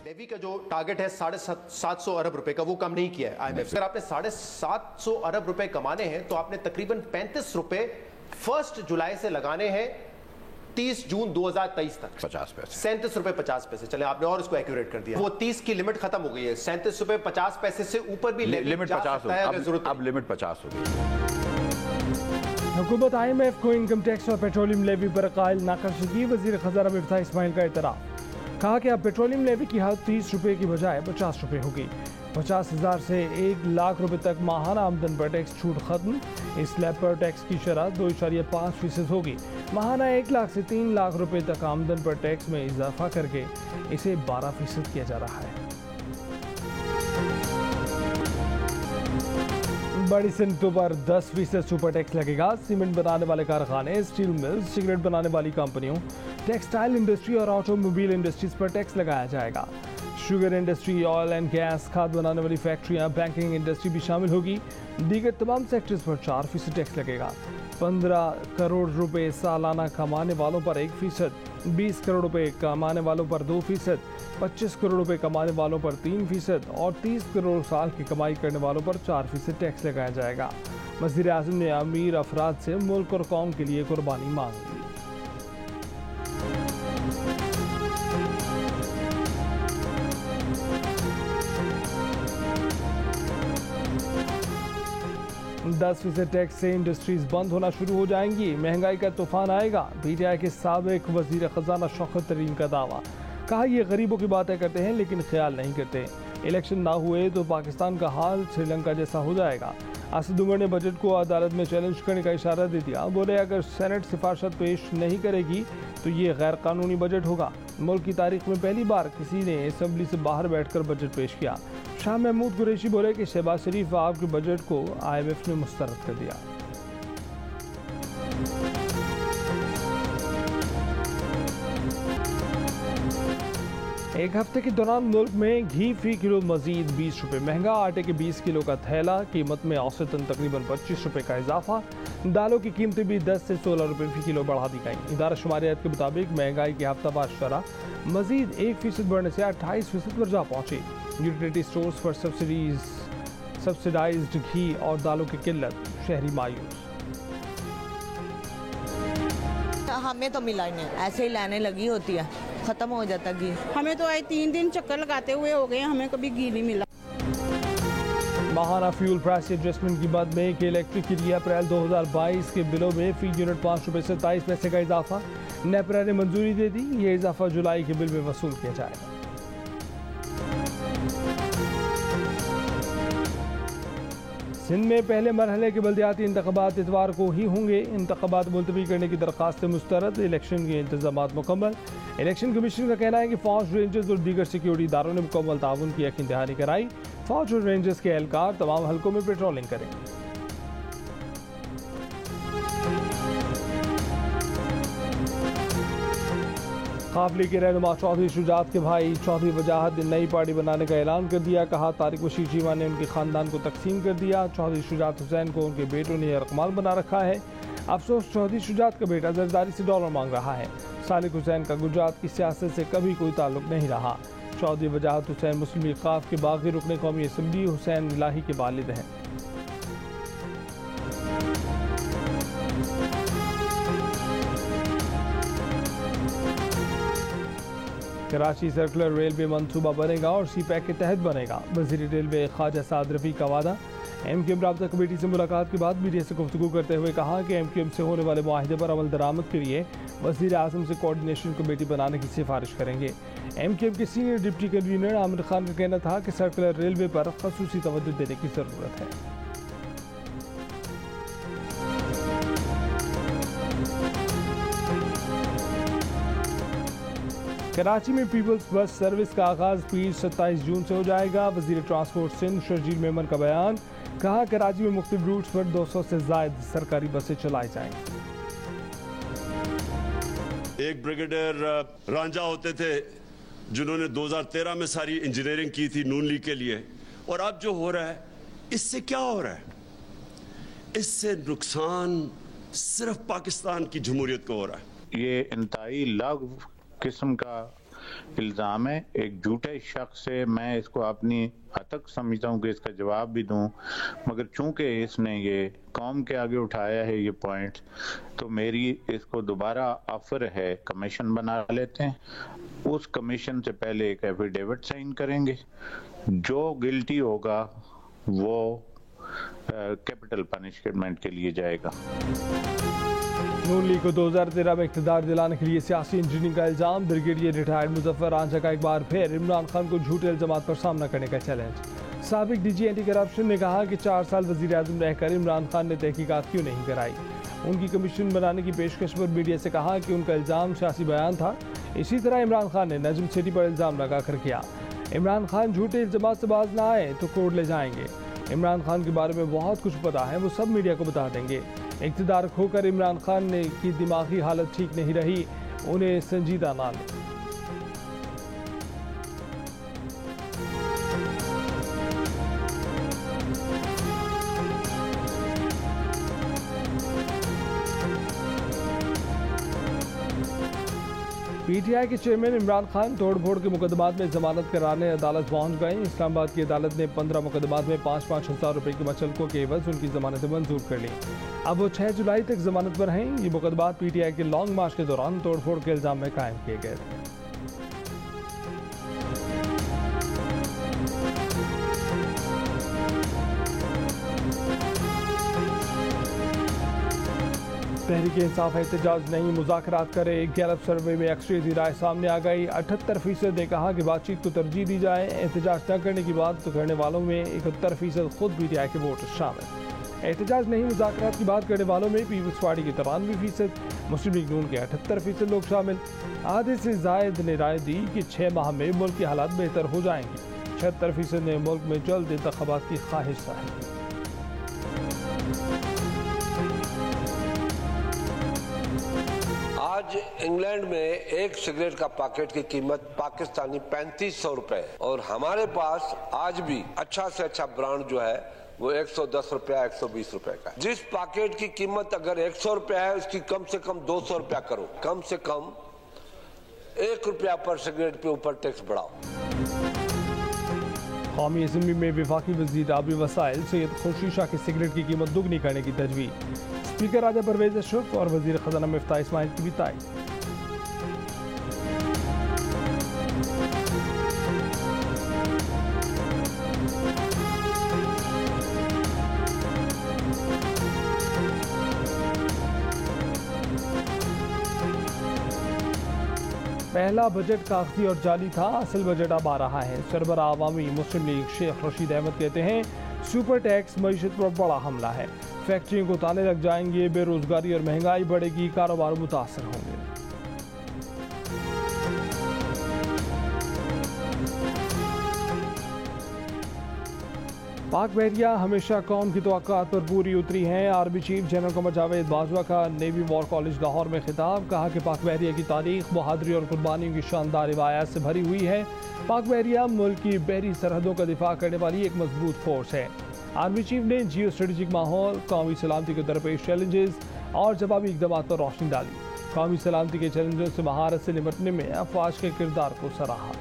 Levy का जो target है 750 अरब रुपए का, वो कम नहीं किया है IMF। अगर आपने 750 अरब रुपए कमाने हैं तो आपने तकरीबन 35 रुपए 1 जुलाई से लगाने हैं 30 जून 2023 तक। 50 पैसे, 37 रुपए 50 पैसे। चले, आपने और इसको एक्यूरेट कर दिया। वो 30 की लिमिट खत्म हो गई है, 37 रुपए 50 पैसे से ऊपर भी लिमिट 50 हो गई। अब लिमिट 50 हो गई। हुकूमत IMF को इनकम टैक्स और पेट्रोलियम लेवी पर कायल नाकर्दगी। वजीर खजाना मिफ्ताह इस्माइल का इतराफ़। कहा कि अब पेट्रोलियम लेवी की हद 30 रुपए की बजाय 50 रुपए होगी। 50,000 से 1 लाख रुपए तक माहाना आमदन पर टैक्स छूट खत्म। इस स्लैब पर टैक्स की शरह 2.5% होगी। माहाना 1 लाख से 3 लाख रुपए तक आमदन पर टैक्स में इजाफा करके इसे 12% किया जा रहा है। बड़ी सनतों पर 10% सुपर टैक्स लगेगा। सीमेंट बनाने वाले कारखाने, स्टील मिल्स, सिगरेट बनाने वाली कंपनियों, टेक्सटाइल इंडस्ट्री और ऑटोमोबाइल इंडस्ट्रीज पर टैक्स लगाया जाएगा। Sugar industry, oil and gas, खाद बनाने वाली फैक्ट्रियां, बैंकिंग इंडस्ट्री भी शामिल होगी। दीगर तमाम सेक्टर्स पर 4% टैक्स लगेगा। 15 करोड़ रुपए सालाना कमाने वालों पर 1%, 20 करोड़ रुपए कमाने वालों पर 2%, 25 करोड़ रुपए कमाने वालों पर 3% और 30 करोड़ साल की कमाई करने वालों पर 4% टैक्स लगाया जाएगा। वज़ीर आज़म ने अमीर अफराद से मुल्क और कौम के लिए कुर्बानी मांगी। %10 टैक्स से इंडस्ट्रीज बंद होना शुरू हो जाएंगी। महंगाई का तूफान आएगा। PTI के साबिक वजीर खजाना शौकत तरीन का दावा। कहा, ये गरीबों की बातें करते हैं लेकिन ख्याल नहीं करते। इलेक्शन ना हुए तो पाकिस्तान का हाल श्रीलंका जैसा हो जाएगा। असद उमर ने बजट को अदालत में चैलेंज करने का इशारा दे दिया। बोले, अगर सेनेट सिफारिशत पेश नहीं करेगी तो ये गैर कानूनी बजट होगा। मुल्क की तारीख में पहली बार किसी ने असम्बली से बाहर बैठकर बजट पेश किया। शाह महमूद कुरैशी बोले कि शहबाज शरीफ आपके बजट को IMF ने मुस्तरद कर दिया। एक हफ्ते के दौरान मुल्क में घी फी किलो मजीद 20 रुपए महंगा। आटे के 20 किलो का थैला कीमत में औसतन तकरीबन 25 रुपए का इजाफा। दालों की कीमतें भी 10 से 16 रुपए फी किलो बढ़ा दी गई। इदारा शुमारियात के मुताबिक महंगाई की हफ्तावार शरह मजीद 1% बढ़ने से 28% पर जा पहुंची। यूटिलिटी स्टोर्स पर सब्सिडाइज्ड घी और दालों की किल्लत, शहरी मायूस। हमें तो मिला ही नहीं, ऐसे ही लाने लगी होती है, खत्म हो जाता घी। हमें तो आए 3 दिन चक्कर लगाते हुए हो गए, हमें कभी घी नहीं मिला। माहाना फ्यूल प्राइस एडजस्टमेंट की बात में कि इलेक्ट्रिक के लिए अप्रैल 2022 के बिलों में फी यूनिट 5 रुपये 27 पैसे का इजाफा नेपरा ने मंजूरी दे दी। ये इजाफा जुलाई के बिल में वसूल किया जाएगा। सिंध में पहले मरहले के बल्दियाती इंतखाबात इतवार को ही होंगे। इंतखाबात मुलतवी करने की दरख्वास्त मुस्तरद। इलेक्शन के इंतजामात मुकम्मल। इलेक्शन कमीशन का कहना है कि फौज, रेंजर्स और दीगर सिक्योरिटी इदारों ने मुकम्मल ताउन की यकीन दहानी कराई। फौज और रेंजर्स के एहलकार तमाम हलकों में पेट्रोलिंग करेंगे। काबली के रहनुमा चौधरी शुजात के भाई चौधरी वजाहत ने नई पार्टी बनाने का ऐलान कर दिया। कहा, तारिक बशीर चीमा ने उनके खानदान को तकसीम कर दिया। चौधरी शुजात हुसैन को उनके बेटों ने रकमाल बना रखा है। अफसोस, चौधरी शुजात का बेटा जरदारी से डॉलर मांग रहा है। सालिक हुसैन का गुजरात की सियासत से कभी कोई ताल्लुक नहीं रहा। चौधरी वजाहत हुसैन मुस्लिम लीग ख़ाफ के बागी रुकने कौमी असम्बली हुसैन इलाही के वालिद हैं। कराची सर्कुलर रेलवे मंसूबा बनेगा और CPEC के तहत बनेगा। वज़ीर रेलवे ख्वाजा साद रफ़ी का वादा। MQM राब्ता कमेटी से मुलाकात के बाद मीडिया से गुफ्तगू करते हुए कहा कि MQM से होने वाले मुआहिदे पर अमल दरामद के लिए वज़ीर आज़म से कोऑर्डिनेशन कमेटी बनाने की सिफारिश करेंगे। MQM के senior deputy convener Aamir Khan का कहना था कि सर्कुलर रेलवे पर ख़ुसूसी तवज्जो देने की ज़रूरत है। कराची में पीपल्स बस सर्विस का आगाज पीर 27 जून से हो जाएगा। वज़ीर ट्रांसपोर्ट सिंध शर्जील मेमन का बयान। कहा, कराची में मुख्तलिफ रूट्स पर 200 से ज़ायद सरकारी बसें चलाई जाएंगी। एक ब्रिगेडियर रांझा होते थे जिन्होंने 2013 में सारी इंजीनियरिंग की थी नून लीग के लिए, और अब जो हो रहा है इससे क्या हो रहा है? इससे नुकसान सिर्फ पाकिस्तान की जमहूरियत को हो रहा है। ये इंतहाई लाग किस्म का इल्ज़ाम है, एक झूठे शख्स से। मैं इसको अपनी हद तक समझता हूँ कि इसका जवाब भी दूँ, मगर चूंकि इसने ये कौम के आगे उठाया है ये पॉइंट, तो मेरी इसको दोबारा ऑफर है, कमीशन बना लेते हैं। उस कमीशन से पहले एक एफिडेविट साइन करेंगे, जो गिल्टी होगा वो कैपिटल पनिशमेंट के लिए जाएगा। नून लीग को 2013 में इक़्तिदार दिलाने के लिए सियासी इंजीनियरिंग का इल्ज़ाम। ब्रिगेडियर रिटायर्ड मुजफ्फर रांझा का एक बार फिर इमरान खान को झूठे इल्ज़ामात पर सामना करने का चैलेंज। साबिक डीजी एंटी करप्शन ने कहा कि 4 साल वज़ीर आज़म रहकर इमरान खान ने तहकीकात क्यों नहीं कराई। उनकी कमीशन बनाने की पेशकश पर मीडिया से कहा कि उनका इल्ज़ाम सियासी बयान था। इसी तरह इमरान खान ने नजम सिटी पर इल्ज़ाम लगाकर किया, इमरान खान झूठे इल्ज़ामात से बाज ना आए तो कोर्ट ले जाएंगे। इमरान खान के बारे में बहुत कुछ पता है, वो सब मीडिया को बता देंगे। इक़्तिदार खोकर इमरान खान ने की दिमागी हालत ठीक नहीं रही, उन्हें संजीदा ना लें। पीटीआई के चेयरमैन इमरान खान तोड़फोड़ के मुकदमात में जमानत कराने अदालत पहुंच गए। इस्लामाबाद की अदालत ने 15 मुकदमात में 5-5 हज़ार रुपए की मचलकों के एवज उनकी जमानतें मंजूर कर ली। अब वो 6 जुलाई तक जमानत पर हैं। ये मुकदमात पीटीआई के लॉन्ग मार्च के दौरान तोड़फोड़ के इल्जाम में कायम किए गए थे। तहरीक इंसाफ एहतजाज नहीं, मुज़ाकरात करे। गैलप सर्वे में अक्सरियती राय सामने आ गई। 78% ने कहा कि बातचीत को तरजीह दी जाए। एहतजाज न करने की बात तो करने वालों में 71% खुद पीटीआई के वोट शामिल। एहतजाज नहीं, मुज़ाकरात की बात करने वालों में पीपल्स पार्टी के 93%, मुस्लिम लीग नून के 78% लोग शामिल। आधे से जायद ने राय दी कि 6 माह में मुल्क की हालात बेहतर हो जाएंगी। 76% ने मुल्क में जल्द इंतखाबात की ख्वाहिश जाहिर की। आज इंग्लैंड में एक सिगरेट का पैकेट की कीमत पाकिस्तानी 3500 रुपए है और हमारे पास आज भी अच्छा से अच्छा ब्रांड जो है वो 110 रुपया 120 रुपए का है। जिस पैकेट की कीमत अगर 100 रुपया है उसकी कम से कम 200 रुपया करो, कम से कम 1 रुपया पर सिगरेट पे ऊपर टैक्स बढ़ाओ। कौमी असम्बली में वफाकी वज़ीर आबी वसाइल सैयद खुर्शीद शाह की सिगरेट की कीमत दुगनी करने की तजवीज़। स्पीकर राजा परवेज अशरफ और वज़ीर ख़जाना मिफ्ताह इस्माइल की भी तायद। पहला बजट कागजी और जाली था, असल बजट अब आ रहा है। सरबरा अवामी मुस्लिम लीग शेख रशीद अहमद कहते हैं सुपर टैक्स मईशत पर बड़ा हमला है। फैक्ट्रियों को ताले लग जाएंगे, बेरोजगारी और महंगाई बढ़ेगी, कारोबार मुतासर होंगे। पाक बहरिया हमेशा कौम की तवक्कुआत पर पूरी उतरी हैं। Army chief general Qamar Javed Bajwa का नेवी वॉर कॉलेज लाहौर में खिताब। कहा कि पाक बहरिया की तारीख बहादुरी और कुर्बानियों की शानदार रिवायात से भरी हुई है। पाक बहरिया मुल्क की बहरी सरहदों का दिफा करने वाली एक मजबूत फोर्स है। आर्मी चीफ ने जियो स्ट्रेटेजिक माहौल, कौमी सलामती के दरपेश चैलेंजेस और जवाबी इकदाम पर रोशनी डाली। कौमी सलामती के चैलेंजों से महारत से निपटने में अफवाज के किरदार को सराहा।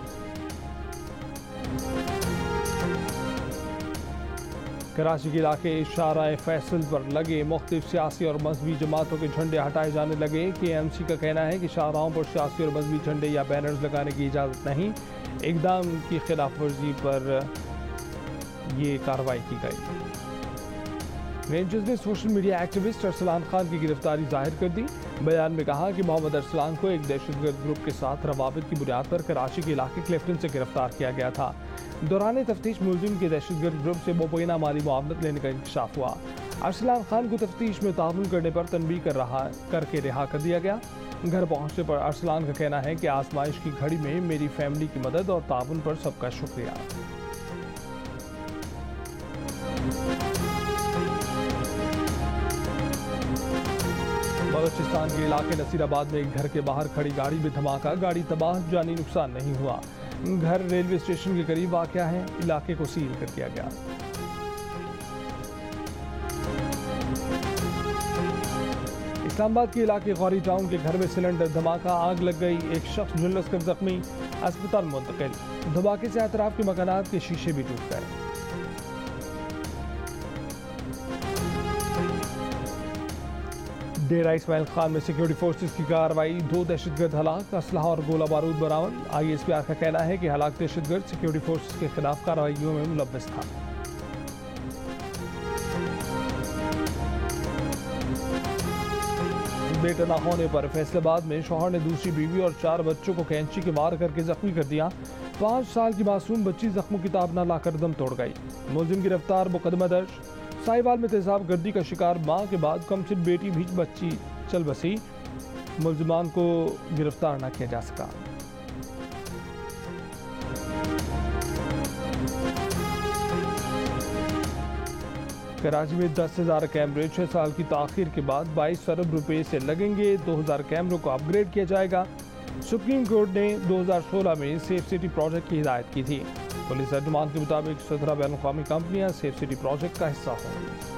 कराची के इलाके शाहराह फैसल पर लगे मुख्तलिफ सियासी और मजहबी जमातों के झंडे हटाए जाने लगे। KMC का कहना है कि शाहराहों पर सियासी और मजहबी झंडे या बैनर्स लगाने की इजाज़त नहीं। इक़दाम की खिलाफ वर्जी पर ये कार्रवाई की गई। रेंजर्स ने social media activist Arsalan Khan की गिरफ्तारी जाहिर कर दी। बयान में कहा कि मोहम्मद अरसलान को एक दहशतगर्द ग्रुप के साथ रवाबित की बुनियाद पर कराची के इलाके क्लिफ्टन से गिरफ्तार किया गया था। दौरान तफ्तीश मुलजिम के दहशतगर्द ग्रुप से मुबैना माली मुआवनत लेने का इंकशाफ हुआ। अरसलान खान को तफ्तीश में ताउन करने पर तनबीह करके रिहा कर दिया गया। घर पहुंचने पर अरसलान का कहना है कि आजमाइश की घड़ी में मेरी फैमिली की मदद और ताउन पर सबका शुक्रिया। बलोचिस्तान के इलाके नसीराबाद में एक घर के बाहर खड़ी गाड़ी में धमाका, गाड़ी तबाह, जानी नुकसान नहीं हुआ। घर रेलवे स्टेशन के करीब वाक़या है, इलाके को सील कर दिया गया। इस्लामाबाद के इलाके गौरी टाउन के घर में सिलेंडर धमाका, आग लग गई, एक शख्स झुलस कर जख्मी, अस्पताल मुंतकिल। धमाके से अतराफ के मकानात के शीशे भी टूट गए। डेरा इस्माइल खान में सिक्योरिटी फोर्सेस की कार्रवाई, 2 दहशतगर्द हलाक, असलहा और गोला बारूद बरामद। ISPR का कहना है कि हलाक दहशतगर्द सिक्योरिटी फोर्सेस के खिलाफ कार्रवाइयों में मुलव्वस था। बेटा न होने पर फैसलाबाद में शौहर ने दूसरी बीवी और 4 बच्चों को कैंची के मार करके जख्मी कर दिया। 5 साल की मासूम बच्ची जख्मों की ताब न लाकर दम तोड़ गई। मुलजिम गिरफ्तार, मुकदमा दर्ज। साहिवाल में तेजाब गर्दी का शिकार मां के बाद कमसिन बेटी भी बच्ची चल बसी, मुलजिमान को गिरफ्तार न किया जा सका। कराची में 10,000 कैमरे 6 साल की ताखीर के बाद 22 अरब रुपए से लगेंगे। 2000 कैमरों को अपग्रेड किया जाएगा। सुप्रीम कोर्ट ने 2016 में सेफ सिटी प्रोजेक्ट की हिदायत की थी। पुलिस अनुमान के मुताबिक 17 बैन अवी कंपनियां सेफ सिटी प्रोजेक्ट का हिस्सा होंगी।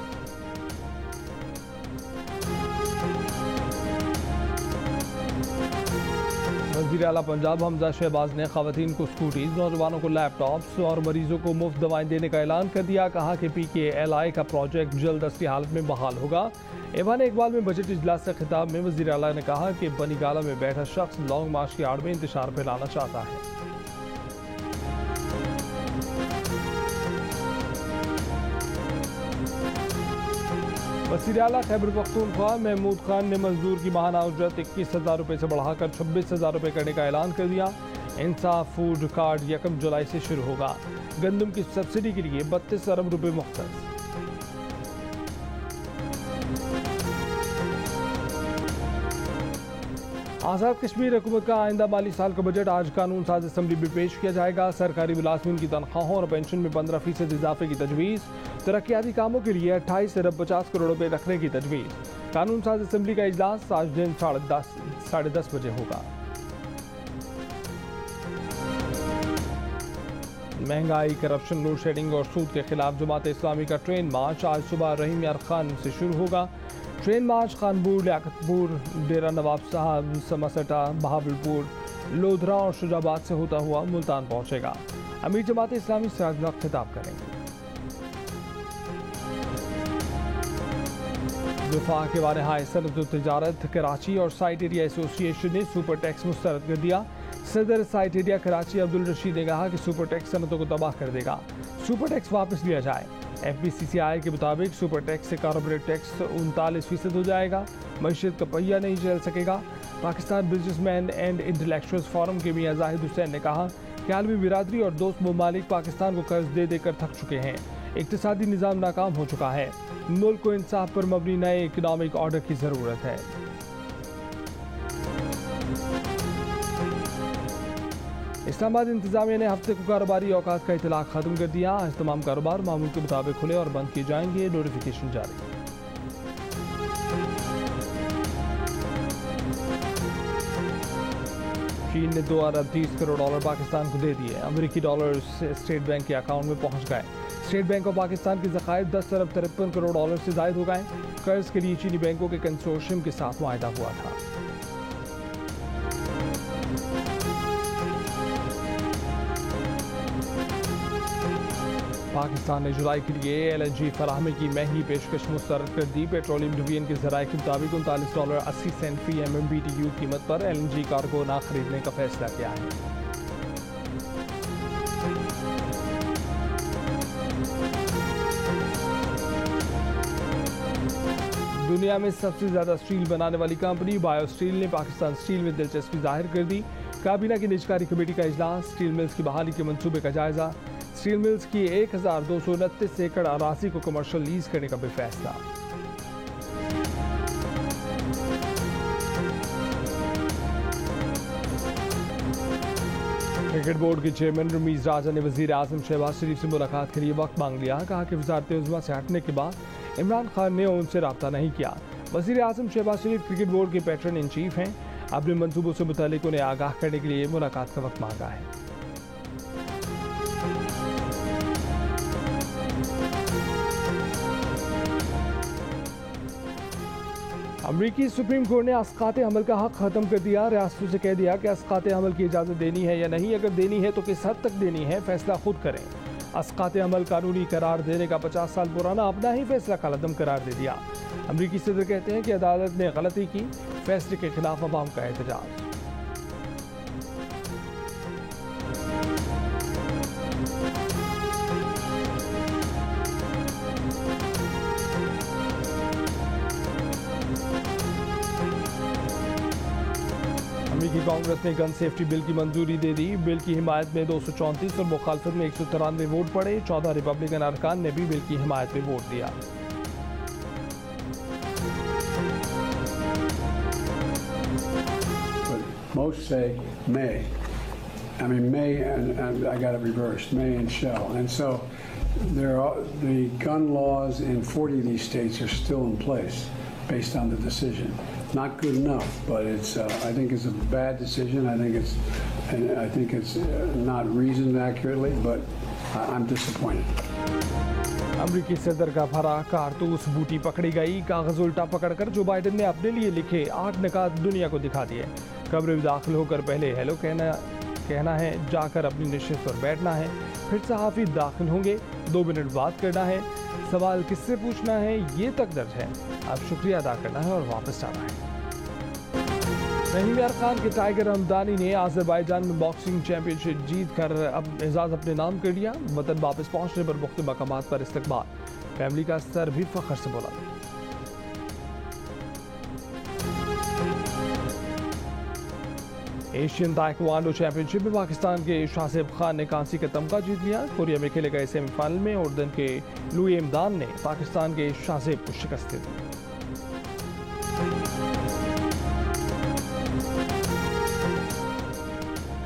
वज़ीर आला पंजाब हमजा शहबाज ने खवातीन को स्कूटीज, नौजवानों को लैपटॉप्स और मरीजों को मुफ्त दवाएं देने का ऐलान कर दिया। कहा कि PKLI का प्रोजेक्ट जल्द असली हालत में बहाल होगा। ऐवान इकबाल में बजट इजलास से खिताब में वज़ीर आला ने कहा कि बनी गाला में बैठा शख्स लॉन्ग मार्च की आड़ में इंतशार फैलाना चाहता है। वज़ीर आला खैबर पख्तूनख्वा महमूद खान ने मजदूर की माहाना उजरत 21,000 रुपये से बढ़ाकर 26,000 रुपये करने का ऐलान कर दिया। इंसाफ फूड कार्ड 1 जुलाई से शुरू होगा। गंदम की सब्सिडी के लिए 32 अरब रुपये मुख्तस। आज़ाद कश्मीर हुकूमत का आइंदा माली साल का बजट आज कानून साज असम्बली में पेश किया जाएगा। सरकारी मुलाजमीन की तनख्वाहों और पेंशन में 15% इजाफे की तजवीज़। तरक्याती कामों के लिए 28 अरब 50 करोड़ रुपए रखने की तजवीज़। कानून साज असम्बली का इजलास आज दिन 10:30 बजे होगा। महंगाई, करप्शन, लोड शेडिंग और सूद के खिलाफ जमात इस्लामी का ट्रेन मार्च आज सुबह रहीम यार खान से शुरू होगा। ट्रेन मार्च खानपुर, लियाकतपुर, डेरा नवाब साहब, समसटा, बहावलपुर, लोधरा और शुजाबाद से होता हुआ मुल्तान पहुंचेगा। अमीर जमात इस्लामी सिराज हक खिताब करेंगे। वफाक के वानहाय सनअत तिजारत कराची और साइट एरिया एसोसिएशन ने सुपर टैक्स मुस्तरद कर दिया। सदर साइट एरिया कराची अब्दुल रशीद ने कहा कि सुपर टैक्स सनतों को तबाह कर देगा। सुपर टैक्स वापस लिया जाए। FBCCI के मुताबिक सुपर टैक्स से कॉर्पोरेट टैक्स 39% हो जाएगा। मईशत का पहिया नहीं चल सकेगा। Pakistan businessman and intellectuals forum के मियां जाहिद हुसैन ने कहा कि आलमी बिरादरी और दोस्त ममालिक पाकिस्तान को कर्ज दे देकर थक चुके हैं। इक्तिसादी निज़ाम नाकाम हो चुका है। मुल्क को इंसाफ पर मबनी नए इकनॉमिक ऑर्डर की ज़रूरत है। इस्लामाबाद इंतजामिया ने हफ्ते को कारोबारी औकात का इतलाक खत्म कर दिया। आज तमाम कारोबार मामूल के मुताबिक खुले और बंद किए जाएंगे। नोटिफिकेशन जारी। चीन ने 2 अरब 30 करोड़ डॉलर पाकिस्तान को दे दिए। अमेरिकी डॉलर स्टेट बैंक के अकाउंट में पहुंच गए। स्टेट बैंक ऑफ पाकिस्तान के ज़खायर 10 अरब 53 करोड़ डॉलर से जायद हो गए। कर्ज के लिए चीनी बैंकों के कंसोर्शियम के साथ मुआहदा हुआ था। पाकिस्तान ने जुलाई के लिए LNG फराहमी की महंगी पेशकश मुस्तरद कर दी। पेट्रोलियम डिवीजन के ज़राए के मुताबिक $39.80 फी MMBTU कीमत पर LNG कार्गो ना खरीदने का फैसला किया है। दुनिया में सबसे ज्यादा स्टील बनाने वाली कंपनी बायो स्टील ने पाकिस्तान स्टील में दिलचस्पी जाहिर कर दी। काबीना की निजकारी कमेटी का इजलास। स्टील मिल्स की बहाली के मंसूबे का जायजा। स्टील मिल्स की 1229 एकड़ अराजी को कमर्शियल लीज करने का भी फैसला। क्रिकेट बोर्ड के चेयरमैन रमीज राजा ने वजीर आजम शहबाज शरीफ से मुलाकात के लिए वक्त मांग लिया। कहा कि वजारत उज़्मा से हटने के बाद इमरान खान ने उनसे रब्ता नहीं किया। वजीर आजम शहबाज शरीफ क्रिकेट बोर्ड के पैटर्न इन चीफ हैं। अपने मंसूबों से मुतालिक उन्हें आगाह करने के लिए मुलाकात का वक्त मांगा है। अमरीकी सुप्रीम कोर्ट ने अस्कात अमल का हक ख़त्म कर दिया। रियासतों से कह दिया कि अस्कात अमल की इजाज़त देनी है या नहीं, अगर देनी है तो किस हद तक देनी है, फैसला खुद करें। अस्कात अमल कानूनी करार देने का 50 साल पुराना अपना ही फैसला कलअदम करार दे दिया। अमरीकी सदर कहते हैं कि अदालत ने गलती की, फैसले के खिलाफ अवाम का एहतजाज। अमेरिकी कांग्रेस ने गन सेफ्टी बिल की मंजूरी दे दी। बिल की हिमायत में 234 और मुखालफत में 193 वोट पड़े। 14 रिपब्लिकन अरकान ने भी बिल की हिमायत में वोट दिया। Most say may. I mean may, and I got it reversed. May and shall, and so there are the gun laws in 40 of these states are still in place based on the decision. Not good enough, but it's. I think it's a bad decision. I think it's not reasoned accurately, but I'm disappointed. अमरीकी सदर का भरा कारतूस बूटी पकड़ी गई। कागज उल्टा पकड़कर जो बाइडेन ने अपने लिए लिखे 8 निकात दुनिया को दिखा दिए। कब्र में दाखिल होकर पहले हेलो कहना है, जाकर अपनी नशिस्त पर बैठना है, फिर सहाफ़ी दाखिल होंगे, 2 मिनट बात करना है, सवाल किससे पूछना है ये तक दर्ज है। अब शुक्रिया अदा करना है और वापस जाना है। रहीम यार खान के टाइगर हमदानी ने अज़रबैजान में बॉक्सिंग चैंपियनशिप जीत कर अब एजाज़ अपने नाम कर लिया। वतन वापस पहुंचने पर मुख्तलिफ मकामात पर इस्तकबाल। फैमिली का सर भी फख्र से बोला। एशियन ताइक्वांडो चैंपियनशिप में पाकिस्तान के शासिब खान ने कांसी का तमगा जीत लिया। कोरिया में खेले गए सेमीफाइनल में उर्दन के लुई इमदान ने पाकिस्तान के शासिब को शिकस्त दी।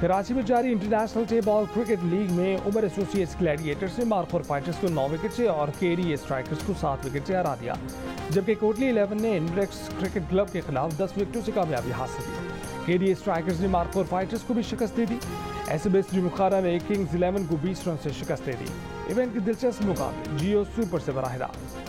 कराची में जारी इंटरनेशनल टेबल क्रिकेट लीग में उमर एसोसिएट्स ग्लैडिएटर्स ने मार्कोर फाइटर्स को 9 विकेट से और केरी स्ट्राइकर्स को 7 विकेट से हरा दिया, जबकि कोटली 11 ने इंड्रेक्स क्रिकेट क्लब के खिलाफ 10 विकेटों से कामयाबी हासिल की। केरी स्ट्राइकर्स ने मार्कोर फाइटर्स को भी शिकस्त दे दी। एसएमएस बुखारा ने किंग्स 11 को 20 रन से शिकस्त दे दी। इवेंट के दिलचस्प मुकाबले जियो सुपर से बराह रास्त।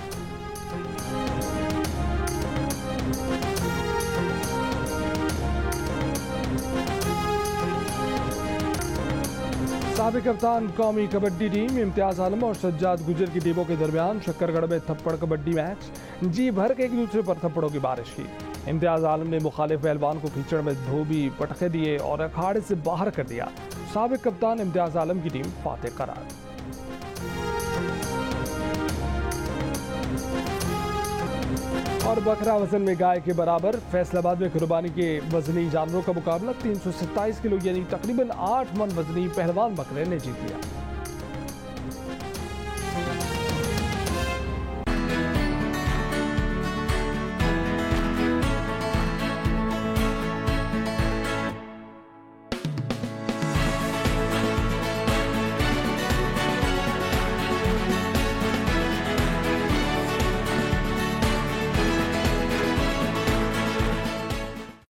साबिक कप्तान कौमी कबड्डी टीम इम्तियाज आलम और सज्जाद गुजर की टीमों के दरमियान शक्करगढ़ में थप्पड़ कबड्डी मैच। जी भर के एक दूसरे पर थप्पड़ों की बारिश की। इम्तियाज आलम ने मुखालिफ पहलवान को कीचड़ में धोबी पटखे दिए और अखाड़े से बाहर कर दिया। साबिक कप्तान इम्तियाज आलम की टीम फातेह करार। और बकरा वजन में गाय के बराबर। फैसलाबाद में कुर्बानी के वजनी जानवरों का मुकाबला 327 किलो यानी तकरीबन 8 मन वजनी पहलवान बकरे ने जीत लिया।